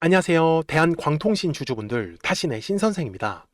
안녕하세요. 대한광통신 주주분들, 타신의 신선생입니다.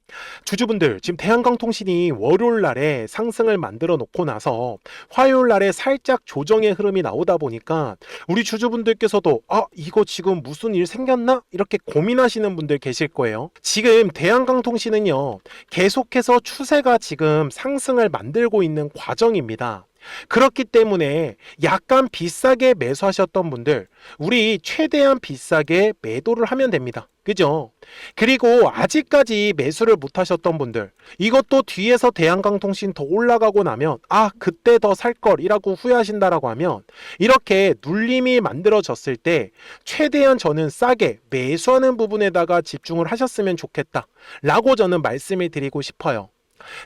주주분들, 지금 대한광통신이 월요일 날에 상승을 만들어 놓고 나서 화요일 날에 살짝 조정의 흐름이 나오다 보니까 우리 주주분들께서도 이거 지금 무슨 일 생겼나? 이렇게 고민하시는 분들 계실 거예요. 지금 대한광통신은요, 계속해서 추세가 지금 상승을 만들고 있는 과정입니다. 그렇기 때문에 약간 비싸게 매수하셨던 분들, 우리 최대한 비싸게 매도를 하면 됩니다. 그죠? 그리고 아직까지 매수를 못 하셨던 분들, 이것도 뒤에서 대한광통신 더 올라가고 나면 그때 더 살 걸이라고 후회하신다라고 하면, 이렇게 눌림이 만들어졌을 때 최대한 저는 싸게 매수하는 부분에다가 집중을 하셨으면 좋겠다 라고 저는 말씀을 드리고 싶어요.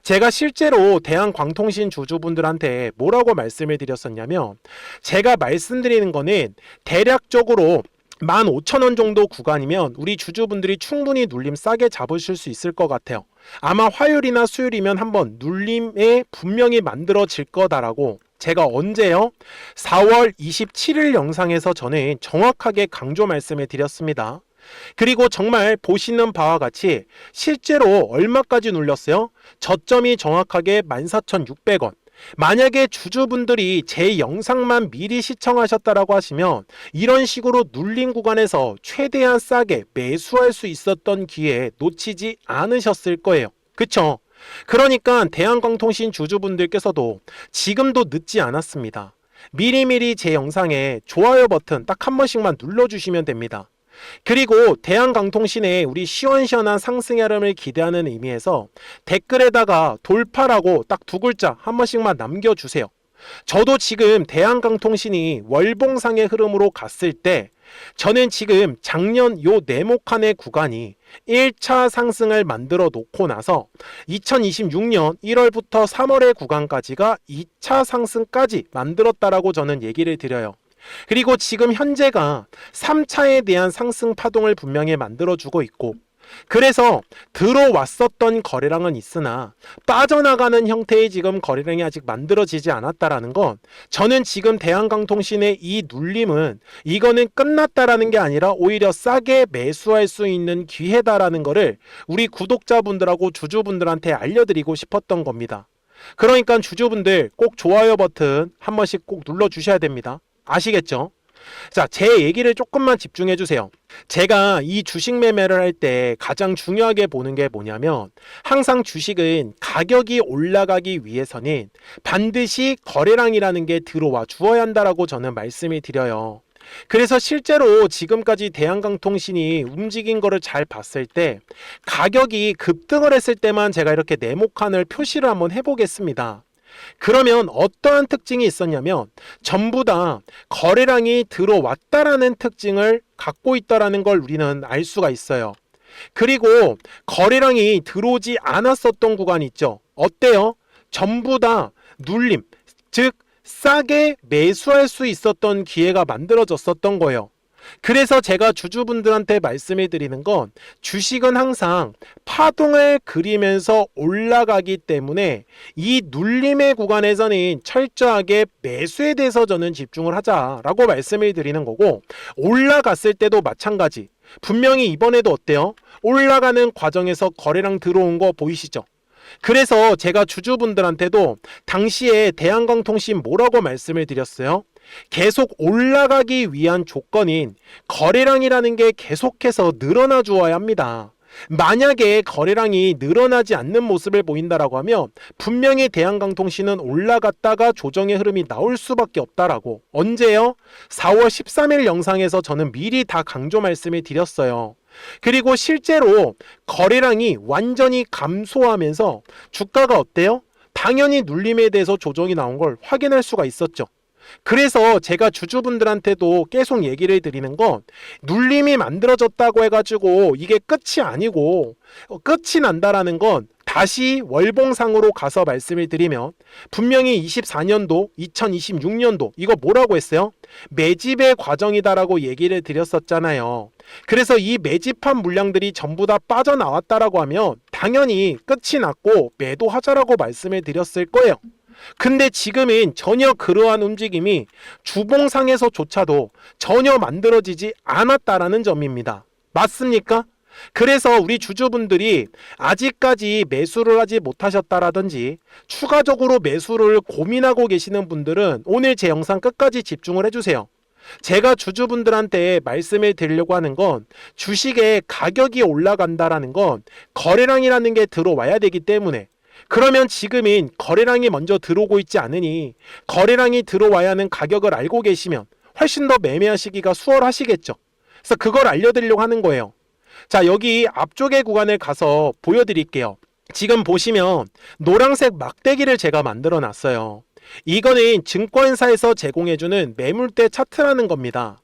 제가 실제로 대한광통신 주주분들한테 뭐라고 말씀을 드렸었냐면, 제가 말씀드리는 거는 대략적으로 15,000원 정도 구간이면 우리 주주분들이 충분히 눌림 싸게 잡으실 수 있을 것 같아요. 아마 화요일이나 수요일이면 한번 눌림에 분명히 만들어질 거다라고 제가 언제요? 4월 27일 영상에서 저는 정확하게 강조 말씀을 드렸습니다. 그리고 정말 보시는 바와 같이 실제로 얼마까지 눌렸어요? 저점이 정확하게 14,600원. 만약에 주주분들이 제 영상만 미리 시청하셨다라고 하시면 이런 식으로 눌린 구간에서 최대한 싸게 매수할 수 있었던 기회 놓치지 않으셨을 거예요. 그쵸? 그러니까 대한광통신 주주분들께서도 지금도 늦지 않았습니다. 미리미리 제 영상에 좋아요 버튼 딱 한 번씩만 눌러주시면 됩니다. 그리고 대한광통신의 우리 시원시원한 상승 흐름을 기대하는 의미에서 댓글에다가 돌파라고 딱 두 글자 한 번씩만 남겨주세요. 저도 지금 대한광통신이 월봉상의 흐름으로 갔을 때 저는 지금 작년 요 네모칸의 구간이 1차 상승을 만들어 놓고 나서 2026년 1월부터 3월의 구간까지가 2차 상승까지 만들었다라고 저는 얘기를 드려요. 그리고 지금 현재가 3차에 대한 상승 파동을 분명히 만들어주고 있고, 그래서 들어왔었던 거래량은 있으나 빠져나가는 형태의 지금 거래량이 아직 만들어지지 않았다라는 건, 저는 지금 대한광통신의 이 눌림은 이거는 끝났다라는 게 아니라 오히려 싸게 매수할 수 있는 기회다라는 거를 우리 구독자분들하고 주주분들한테 알려드리고 싶었던 겁니다. 그러니까 주주분들 꼭 좋아요 버튼 한 번씩 꼭 눌러주셔야 됩니다. 아시겠죠? 자, 제 얘기를 조금만 집중해 주세요. 제가 이 주식 매매를 할 때 가장 중요하게 보는 게 뭐냐면, 항상 주식은 가격이 올라가기 위해서는 반드시 거래량이라는 게 들어와 주어야 한다라고 저는 말씀을 드려요. 그래서 실제로 지금까지 대한광통신이 움직인 거를 잘 봤을 때 가격이 급등을 했을 때만 제가 이렇게 네모칸을 표시를 한번 해보겠습니다. 그러면 어떠한 특징이 있었냐면, 전부 다 거래량이 들어왔다라는 특징을 갖고 있다라는 걸 우리는 알 수가 있어요. 그리고 거래량이 들어오지 않았었던 구간이 있죠. 어때요? 전부 다 눌림, 즉 싸게 매수할 수 있었던 기회가 만들어졌었던 거예요. 그래서 제가 주주분들한테 말씀을 드리는 건, 주식은 항상 파동을 그리면서 올라가기 때문에 이 눌림의 구간에서는 철저하게 매수에 대해서 저는 집중을 하자라고 말씀을 드리는 거고, 올라갔을 때도 마찬가지. 분명히 이번에도 어때요? 올라가는 과정에서 거래량 들어온 거 보이시죠? 그래서 제가 주주분들한테도 당시에 대한광통신 뭐라고 말씀을 드렸어요? 계속 올라가기 위한 조건인 거래량이라는 게 계속해서 늘어나 주어야 합니다. 만약에 거래량이 늘어나지 않는 모습을 보인다라고 하면 분명히 대한광통신은 올라갔다가 조정의 흐름이 나올 수밖에 없다라고. 언제요? 4월 13일 영상에서 저는 미리 다 강조 말씀을 드렸어요. 그리고 실제로 거래량이 완전히 감소하면서 주가가 어때요? 당연히 눌림에 대해서 조정이 나온 걸 확인할 수가 있었죠. 그래서 제가 주주분들한테도 계속 얘기를 드리는 건, 눌림이 만들어졌다고 해가지고 이게 끝이 아니고, 끝이 난다라는 건 다시 월봉상으로 가서 말씀을 드리면, 분명히 24년도, 2026년도 이거 뭐라고 했어요? 매집의 과정이다라고 얘기를 드렸었잖아요. 그래서 이 매집한 물량들이 전부 다 빠져나왔다라고 하면 당연히 끝이 났고 매도하자라고 말씀을 드렸을 거예요. 근데 지금은 전혀 그러한 움직임이 주봉상에서조차도 전혀 만들어지지 않았다라는 점입니다. 맞습니까? 그래서 우리 주주분들이 아직까지 매수를 하지 못하셨다라든지 추가적으로 매수를 고민하고 계시는 분들은 오늘 제 영상 끝까지 집중을 해주세요. 제가 주주분들한테 말씀을 드리려고 하는 건 주식의 가격이 올라간다라는 건 거래량이라는 게 들어와야 되기 때문에, 그러면 지금은 거래량이 먼저 들어오고 있지 않으니 거래량이 들어와야 하는 가격을 알고 계시면 훨씬 더 매매하시기가 수월하시겠죠. 그래서 그걸 알려드리려고 하는 거예요. 자, 여기 앞쪽의 구간을 가서 보여드릴게요. 지금 보시면 노란색 막대기를 제가 만들어 놨어요. 이거는 증권사에서 제공해주는 매물대 차트라는 겁니다.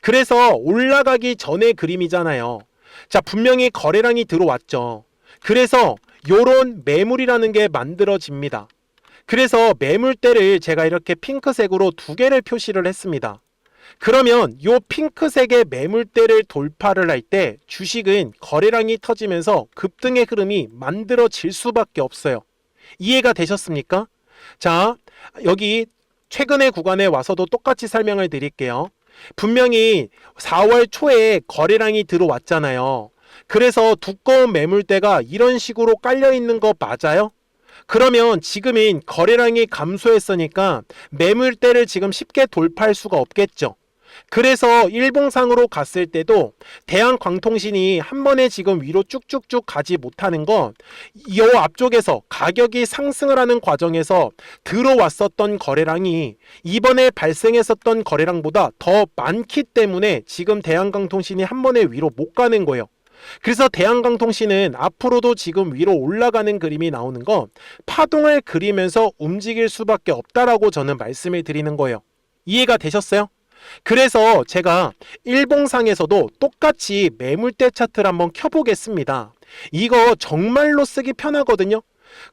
그래서 올라가기 전의 그림이잖아요. 자, 분명히 거래량이 들어왔죠. 그래서 요런 매물이라는 게 만들어집니다. 그래서 매물대를 제가 이렇게 핑크색으로 두 개를 표시를 했습니다. 그러면 요 핑크색의 매물대를 돌파를 할 때 주식은 거래량이 터지면서 급등의 흐름이 만들어질 수밖에 없어요. 이해가 되셨습니까? 자, 여기 최근의 구간에 와서도 똑같이 설명을 드릴게요. 분명히 4월 초에 거래량이 들어왔잖아요. 그래서 두꺼운 매물대가 이런 식으로 깔려 있는 거 맞아요? 그러면 지금은 거래량이 감소했으니까 매물대를 지금 쉽게 돌파할 수가 없겠죠. 그래서 일봉상으로 갔을 때도 대한광통신이 한 번에 지금 위로 쭉쭉쭉 가지 못하는 건 이 앞쪽에서 가격이 상승을 하는 과정에서 들어왔었던 거래량이 이번에 발생했었던 거래량보다 더 많기 때문에 지금 대한광통신이 한 번에 위로 못 가는 거예요. 그래서 대한광통신은 앞으로도 지금 위로 올라가는 그림이 나오는 건 파동을 그리면서 움직일 수밖에 없다라고 저는 말씀을 드리는 거예요. 이해가 되셨어요? 그래서 제가 일봉상에서도 똑같이 매물대 차트를 한번 켜보겠습니다. 이거 정말로 쓰기 편하거든요.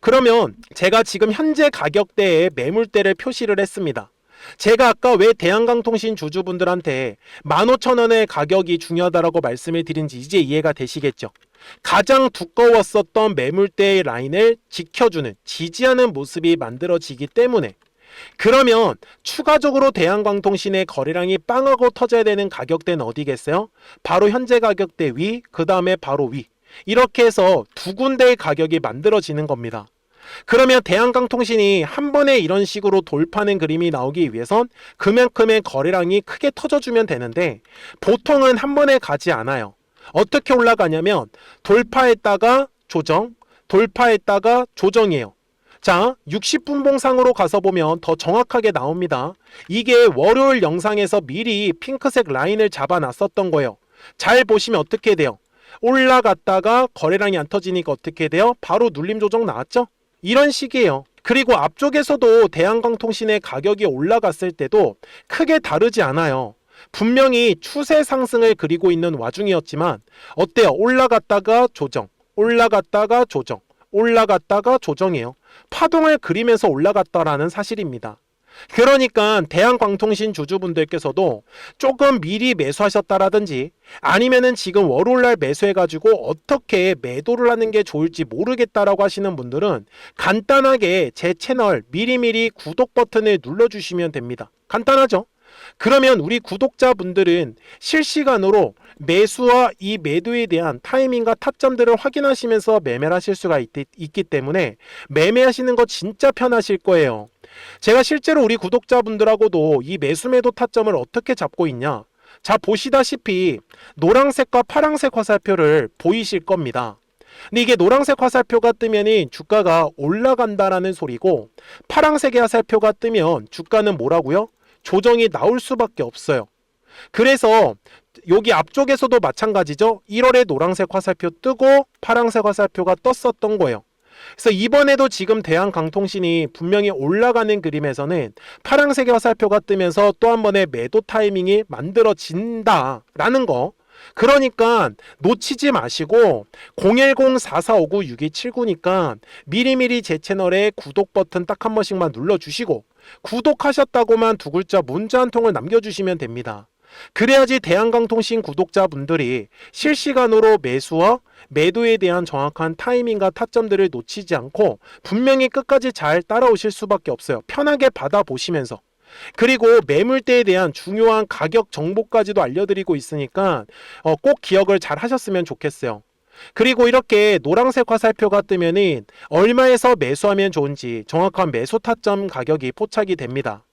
그러면 제가 지금 현재 가격대에 매물대를 표시를 했습니다. 제가 아까 왜 대한광통신 주주분들한테 15,000원의 가격이 중요하다고 말씀을 드린지 이제 이해가 되시겠죠? 가장 두꺼웠었던 매물대의 라인을 지켜주는, 지지하는 모습이 만들어지기 때문에, 그러면 추가적으로 대한광통신의 거래량이 빵하고 터져야 되는 가격대는 어디겠어요? 바로 현재 가격대 위, 그 다음에 바로 위. 이렇게 해서 두 군데의 가격이 만들어지는 겁니다. 그러면 대한광통신이 한 번에 이런 식으로 돌파하는 그림이 나오기 위해선 그만큼의 거래량이 크게 터져주면 되는데 보통은 한 번에 가지 않아요. 어떻게 올라가냐면 돌파했다가 조정, 돌파했다가 조정이에요. 자, 60분봉상으로 가서 보면 더 정확하게 나옵니다. 이게 월요일 영상에서 미리 핑크색 라인을 잡아놨었던 거예요. 잘 보시면 어떻게 돼요? 올라갔다가 거래량이 안 터지니까 어떻게 돼요? 바로 눌림 조정 나왔죠? 이런 식이에요. 그리고 앞쪽에서도 대한광통신의 가격이 올라갔을 때도 크게 다르지 않아요. 분명히 추세 상승을 그리고 있는 와중이었지만 어때요? 올라갔다가 조정, 올라갔다가 조정, 올라갔다가 조정이에요. 파동을 그리면서 올라갔다라는 사실입니다. 그러니까 대한광통신 주주분들께서도 조금 미리 매수하셨다라든지 아니면은 지금 월요일날 매수해가지고 어떻게 매도를 하는 게 좋을지 모르겠다라고 하시는 분들은 간단하게 제 채널 미리미리 구독 버튼을 눌러주시면 됩니다. 간단하죠? 그러면 우리 구독자분들은 실시간으로 매수와 이 매도에 대한 타이밍과 타점들을 확인하시면서 매매를 하실 수가 있기 때문에 매매하시는 거 진짜 편하실 거예요. 제가 실제로 우리 구독자분들하고도 이 매수 매도 타점을 어떻게 잡고 있냐, 자 보시다시피 노란색과 파란색 화살표를 보이실 겁니다. 근데 이게 노란색 화살표가 뜨면 주가가 올라간다라는 소리고 파란색의 화살표가 뜨면 주가는 뭐라고요? 조정이 나올 수밖에 없어요. 그래서 여기 앞쪽에서도 마찬가지죠. 1월에 노란색 화살표 뜨고 파란색 화살표가 떴었던 거예요. 그래서 이번에도 지금 대한광통신이 분명히 올라가는 그림에서는 파란색의 화살표가 뜨면서 또 한 번의 매도 타이밍이 만들어진다라는 거. 그러니까 놓치지 마시고 010-4459-6279니까 미리미리 제 채널에 구독 버튼 딱 한 번씩만 눌러주시고 구독하셨다고만 두 글자 문자 한 통을 남겨주시면 됩니다. 그래야지 대한광통신 구독자분들이 실시간으로 매수와 매도에 대한 정확한 타이밍과 타점들을 놓치지 않고 분명히 끝까지 잘 따라오실 수밖에 없어요. 편하게 받아보시면서. 그리고 매물대에 대한 중요한 가격 정보까지도 알려드리고 있으니까 꼭 기억을 잘 하셨으면 좋겠어요. 그리고 이렇게 노란색 화살표가 뜨면은 얼마에서 매수하면 좋은지 정확한 매수 타점 가격이 포착이 됩니다.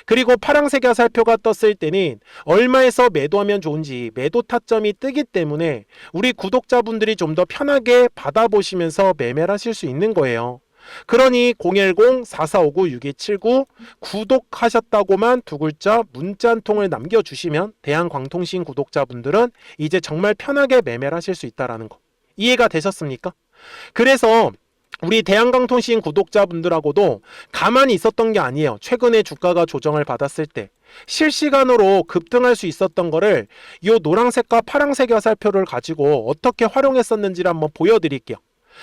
그리고 파란색 화살표가 떴을 때는 얼마에서 매도하면 좋은지 매도 타점이 뜨기 때문에 우리 구독자분들이 좀 더 편하게 받아보시면서 매매를 하실 수 있는 거예요. 그러니 010-4459-6279 구독하셨다고만 두 글자 문자 한 통을 남겨주시면 대한광통신 구독자분들은 이제 정말 편하게 매매를 하실 수 있다는 거 이해가 되셨습니까? 그래서 우리 대한광통신 구독자분들하고도 가만히 있었던 게 아니에요. 최근에 주가가 조정을 받았을 때 실시간으로 급등할 수 있었던 거를 이 노란색과 파란색 화살표를 가지고 어떻게 활용했었는지를 한번 보여드릴게요.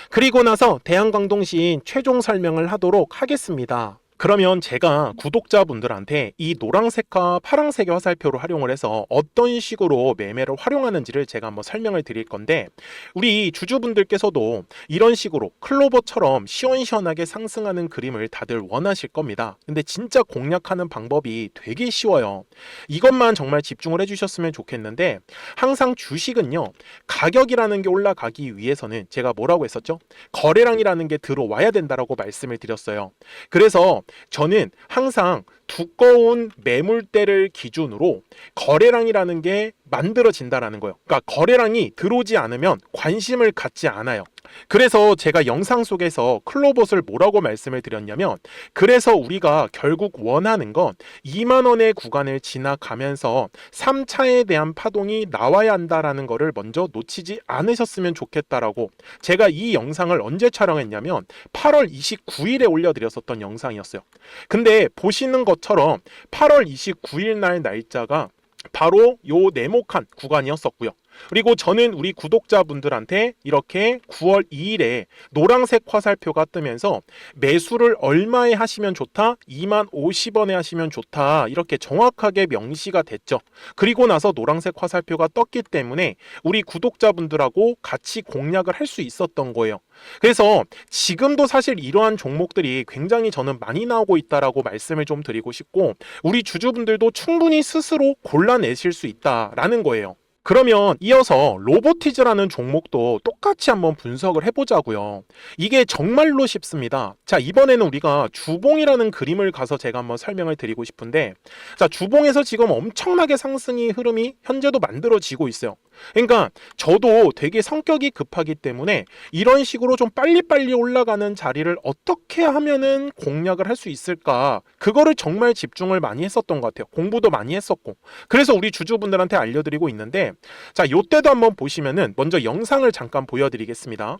그리고 나서 대한광통신 최종 설명을 하도록 하겠습니다. 그러면 제가 구독자분들한테 이 노란색과 파란색의 화살표를 활용을 해서 어떤 식으로 매매를 활용하는지를 제가 한번 설명을 드릴 건데, 우리 주주분들께서도 이런 식으로 클로버처럼 시원시원하게 상승하는 그림을 다들 원하실 겁니다. 근데 진짜 공략하는 방법이 되게 쉬워요. 이것만 정말 집중을 해주셨으면 좋겠는데, 항상 주식은요, 가격이라는 게 올라가기 위해서는 제가 뭐라고 했었죠? 거래량이라는 게 들어와야 된다라고 말씀을 드렸어요. 그래서 저는 항상 두꺼운 매물대를 기준으로 거래량이라는 게 만들어진다라는 거예요. 그러니까 거래량이 들어오지 않으면 관심을 갖지 않아요. 그래서 제가 영상 속에서 클로봇을 뭐라고 말씀을 드렸냐면, 그래서 우리가 결국 원하는 건 2만 원의 구간을 지나가면서 3차에 대한 파동이 나와야 한다라는 거를 먼저 놓치지 않으셨으면 좋겠다라고, 제가 이 영상을 언제 촬영했냐면 8월 29일에 올려드렸었던 영상이었어요. 근데 보시는 것처럼 8월 29일 날 날짜가 바로 요 네모칸 구간이었었고요. 그리고 저는 우리 구독자분들한테 이렇게 9월 2일에 노란색 화살표가 뜨면서 매수를 얼마에 하시면 좋다? 2만 50원에 하시면 좋다. 이렇게 정확하게 명시가 됐죠. 그리고 나서 노란색 화살표가 떴기 때문에 우리 구독자분들하고 같이 공략을 할 수 있었던 거예요. 그래서 지금도 사실 이러한 종목들이 굉장히 저는 많이 나오고 있다라고 말씀을 좀 드리고 싶고, 우리 주주분들도 충분히 스스로 골라내실 수 있다라는 거예요. 그러면 이어서 로보티즈라는 종목도 똑같이 한번 분석을 해보자고요. 이게 정말로 쉽습니다. 자, 이번에는 우리가 주봉이라는 그림을 가서 제가 한번 설명을 드리고 싶은데, 자, 주봉에서 지금 엄청나게 상승이 흐름이 현재도 만들어지고 있어요. 그러니까 저도 되게 성격이 급하기 때문에 이런 식으로 좀 빨리빨리 올라가는 자리를 어떻게 하면은 공략을 할 수 있을까, 그거를 정말 집중을 많이 했었던 것 같아요. 공부도 많이 했었고. 그래서 우리 주주분들한테 알려드리고 있는데, 자, 요때도 한번 보시면은 먼저 영상을 잠깐 보여드리겠습니다.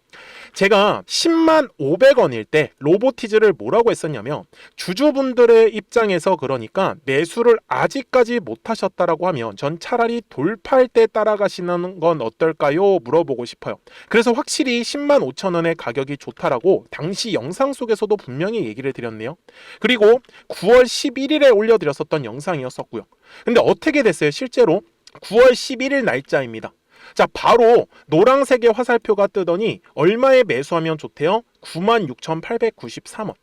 제가 10만 500원일 때 로보티즈를 뭐라고 했었냐면, 주주분들의 입장에서 그러니까 매수를 아직까지 못 하셨다라고 하면 전 차라리 돌파할 때 따라가시는 건 어떨까요? 물어보고 싶어요. 그래서 확실히 10만 5천 원의 가격이 좋다라고 당시 영상 속에서도 분명히 얘기를 드렸네요. 그리고 9월 11일에 올려드렸었던 영상이었었고요. 근데 어떻게 됐어요? 실제로 9월 11일 날짜입니다. 자, 바로 노란색의 화살표가 뜨더니 얼마에 매수하면 좋대요? 96,893원.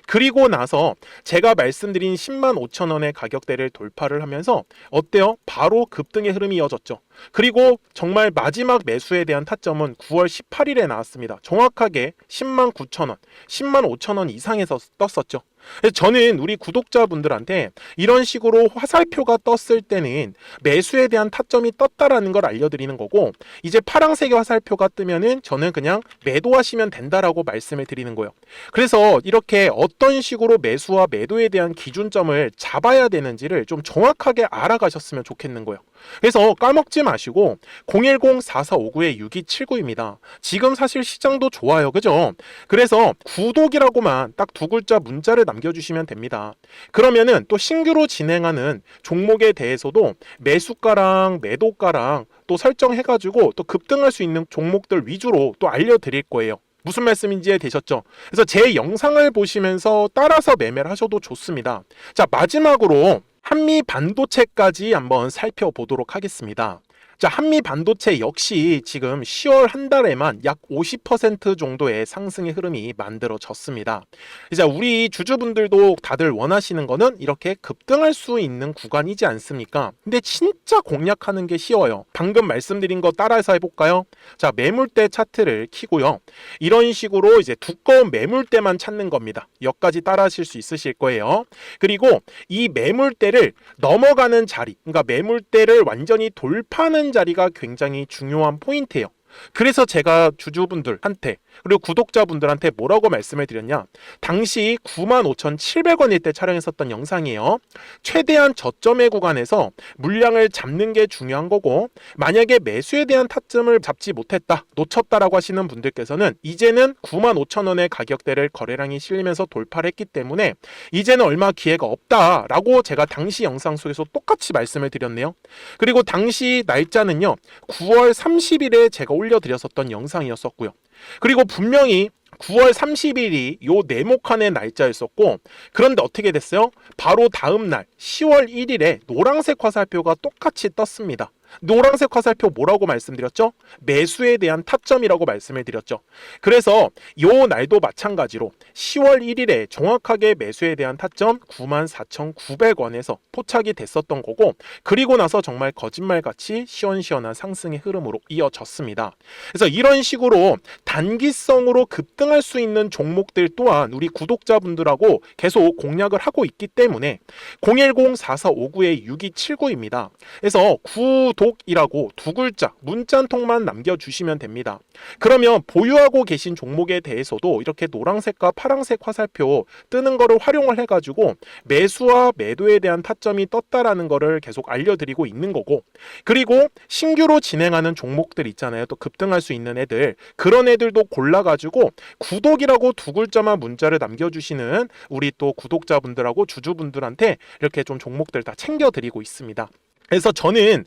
그리고 나서 제가 말씀드린 10만 5천 원의 가격대를 돌파를 하면서 어때요? 바로 급등의 흐름이 이어졌죠. 그리고 정말 마지막 매수에 대한 타점은 9월 18일에 나왔습니다. 정확하게 10만 9천 원, 10만 5천 원 이상에서 떴었죠. 그래서 저는 우리 구독자분들한테 이런 식으로 화살표가 떴을 때는 매수에 대한 타점이 떴다라는 걸 알려드리는 거고, 이제 파란색의 화살표가 뜨면은 저는 그냥 매도하시면 된다라고 말씀을 드리는 거예요. 그래서 이렇게 어떤 식으로 매수와 매도에 대한 기준점을 잡아야 되는지를 좀 정확하게 알아가셨으면 좋겠는 거예요. 그래서 까먹지 마시고 010-4459-6279입니다. 지금 사실 시장도 좋아요, 그죠? 그래서 구독이라고만 딱 두 글자 문자를 남겨주시면 됩니다. 그러면은 또 신규로 진행하는 종목에 대해서도 매수가랑 매도가랑 또 설정해가지고 또 급등할 수 있는 종목들 위주로 또 알려드릴 거예요. 무슨 말씀인지 이해되셨죠? 그래서 제 영상을 보시면서 따라서 매매를 하셔도 좋습니다. 자, 마지막으로 한미 반도체까지 한번 살펴보도록 하겠습니다. 자, 한미 반도체 역시 지금 10월 한 달에만 약 50% 정도의 상승의 흐름이 만들어졌습니다. 이제 우리 주주분들도 다들 원하시는 거는 이렇게 급등할 수 있는 구간이지 않습니까? 근데 진짜 공략하는 게 쉬워요. 방금 말씀드린 거 따라해서 해볼까요? 자, 매물대 차트를 켜고요. 이런 식으로 이제 두꺼운 매물대만 찾는 겁니다. 여기까지 따라하실 수 있으실 거예요. 그리고 이 매물대를 넘어가는 자리, 그러니까 매물대를 완전히 돌파하는 자리가 굉장히 중요한 포인트예요. 그래서 제가 주주분들한테 그리고 구독자분들한테 뭐라고 말씀을 드렸냐, 당시 95,700원일 때 촬영했었던 영상이에요. 최대한 저점의 구간에서 물량을 잡는 게 중요한 거고, 만약에 매수에 대한 타점을 잡지 못했다, 놓쳤다라고 하시는 분들께서는 이제는 95,000원의 가격대를 거래량이 실리면서 돌파를 했기 때문에 이제는 얼마 기회가 없다라고 제가 당시 영상 속에서 똑같이 말씀을 드렸네요. 그리고 당시 날짜는요, 9월 30일에 제가 올려드렸었던 영상이었었고요. 그리고 분명히 9월 30일이 요 네모칸의 날짜였었고, 그런데 어떻게 됐어요? 바로 다음 날 10월 1일에 노란색 화살표가 똑같이 떴습니다. 노란색 화살표 뭐라고 말씀드렸죠? 매수에 대한 타점이라고 말씀을 드렸죠. 그래서 요 날도 마찬가지로 10월 1일에 정확하게 매수에 대한 타점 94,900원에서 포착이 됐었던 거고, 그리고 나서 정말 거짓말같이 시원시원한 상승의 흐름으로 이어졌습니다. 그래서 이런 식으로 단기성으로 급등할 수 있는 종목들 또한 우리 구독자분들하고 계속 공략을 하고 있기 때문에 010-4459-6279입니다. 그래서 구독이라고 두 글자 문자 한 통만 남겨주시면 됩니다. 그러면 보유하고 계신 종목에 대해서도 이렇게 노란색과 파란색 화살표 뜨는 거를 활용을 해가지고 매수와 매도에 대한 타점이 떴다라는 거를 계속 알려드리고 있는 거고, 그리고 신규로 진행하는 종목들 있잖아요. 또 급등할 수 있는 애들, 그런 애들도 골라가지고 구독이라고 두 글자만 문자를 남겨주시는 우리 또 구독자분들하고 주주분들한테 이렇게 좀 종목들 다 챙겨드리고 있습니다. 그래서 저는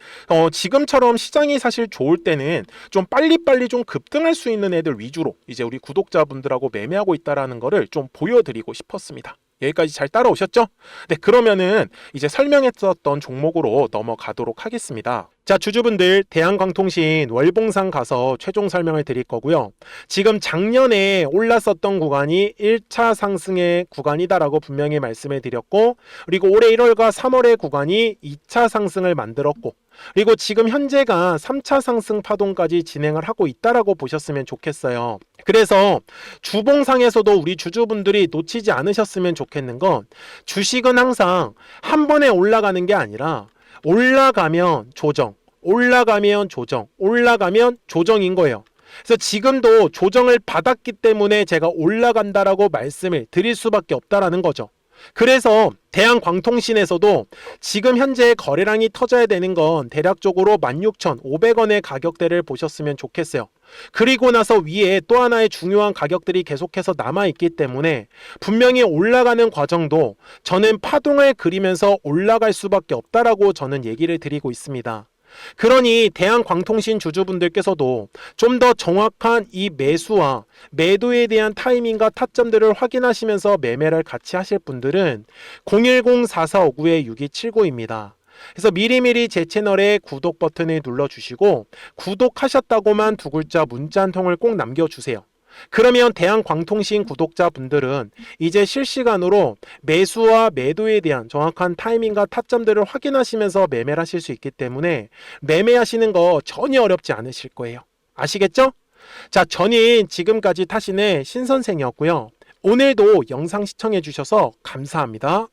지금처럼 시장이 사실 좋을 때는 좀 빨리빨리 좀 급등할 수 있는 애들 위주로 이제 우리 구독자분들하고 매매하고 있다라는 거를 좀 보여드리고 싶었습니다. 여기까지 잘 따라오셨죠? 네, 그러면은 이제 설명했었던 종목으로 넘어가도록 하겠습니다. 자, 주주분들, 대한광통신 월봉상 가서 최종 설명을 드릴 거고요. 지금 작년에 올랐었던 구간이 1차 상승의 구간이다라고 분명히 말씀을 드렸고, 그리고 올해 1월과 3월의 구간이 2차 상승을 만들었고, 그리고 지금 현재가 3차 상승 파동까지 진행을 하고 있다라고 보셨으면 좋겠어요. 그래서 주봉상에서도 우리 주주분들이 놓치지 않으셨으면 좋겠는 건, 주식은 항상 한 번에 올라가는 게 아니라 올라가면 조정, 올라가면 조정, 올라가면 조정인 거예요. 그래서 지금도 조정을 받았기 때문에 제가 올라간다라고 말씀을 드릴 수밖에 없다라는 거죠. 그래서 대한광통신에서도 지금 현재 거래량이 터져야 되는 건 대략적으로 16,500원의 가격대를 보셨으면 좋겠어요. 그리고 나서 위에 또 하나의 중요한 가격들이 계속해서 남아있기 때문에 분명히 올라가는 과정도 저는 파동을 그리면서 올라갈 수밖에 없다라고 저는 얘기를 드리고 있습니다. 그러니 대한광통신 주주분들께서도 좀 더 정확한 이 매수와 매도에 대한 타이밍과 타점들을 확인하시면서 매매를 같이 하실 분들은 010-4459-6279입니다. 그래서 미리미리 제 채널에 구독 버튼을 눌러주시고 구독하셨다고만 두 글자 문자 한 통을 꼭 남겨주세요. 그러면 대한광통신 구독자분들은 이제 실시간으로 매수와 매도에 대한 정확한 타이밍과 타점들을 확인하시면서 매매를 하실 수 있기 때문에 매매하시는 거 전혀 어렵지 않으실 거예요. 아시겠죠? 자, 저는 지금까지 타신의 신선생이었고요. 오늘도 영상 시청해 주셔서 감사합니다.